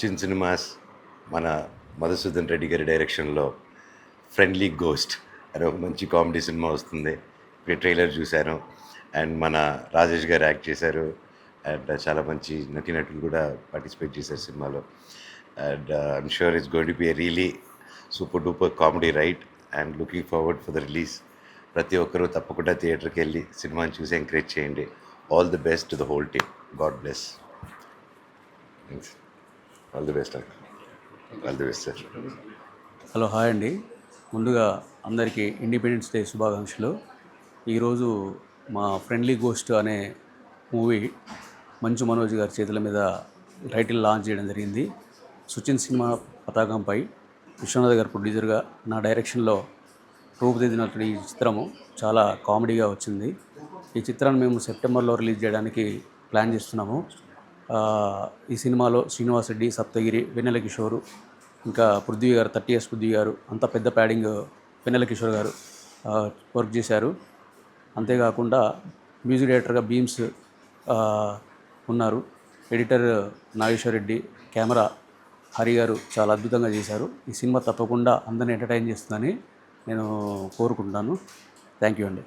Suchin cinemas మన మధుసూదన్ రెడ్డి గారి డైరెక్షన్లో ఫ్రెండ్లీ గోస్ట్ అనే ఒక మంచి కామెడీ సినిమా వస్తుంది. ఇప్పుడు ట్రైలర్ చూశాను. అండ్ మన రాజేష్ గారు యాక్ట్ చేశారు. అండ్ చాలా మంచి నటీనటులు కూడా పార్టిసిపేట్ చేశారు సినిమాలో. And I'm sure it's going to be a really super duper comedy right and looking forward for the release. ప్రతి ఒక్కరూ తప్పకుండా థియేటర్కి వెళ్ళి సినిమాని చూసి ఎంకరేజ్ చేయండి. All the best to the whole team. God bless. Thanks. All the best అండి. All the best sir. Hello, hi అండి. ముందుగా అందరికీ ఇండిపెండెన్స్ డే శుభాకాంక్షలు. ఈరోజు మా ఫ్రెండ్లీ గోస్ట్ అనే మూవీ మంచు మనోజ్ గారి చేతుల మీద టైటిల్ లాంచ్ చేయడం జరిగింది. సుచిన్ సినిమా పతాకంపై విశ్వనాథ్ గారు ప్రొడ్యూసర్గా నా డైరెక్షన్లో రూపుదిద్దినటువంటి ఈ చిత్రము చాలా కామెడీగా వచ్చింది. ఈ చిత్రాన్ని మేము సెప్టెంబర్లో రిలీజ్ చేయడానికి ప్లాన్ చేస్తున్నాము. ఈ సినిమాలో శ్రీనివాస్ రెడ్డి, సప్తగిరి, వెన్నెల కిషోరు, ఇంకా పృథ్వీ గారు, 30 years పృథ్వీ గారు, అంతా పెద్ద ప్యాడింగ్ వెన్నెల కిషోర్ గారు వర్క్ చేశారు. అంతేకాకుండా మ్యూజిక్ డైరెక్టర్గా బీమ్స్ ఉన్నారు. ఎడిటర్ నాగేశ్వర్ రెడ్డి, కెమెరా హరి గారు చాలా అద్భుతంగా చేశారు. ఈ సినిమా తప్పకుండా అందరిని ఎంటర్టైన్ చేస్తుందని నేను కోరుకుంటున్నాను. థ్యాంక్ యూ అండి.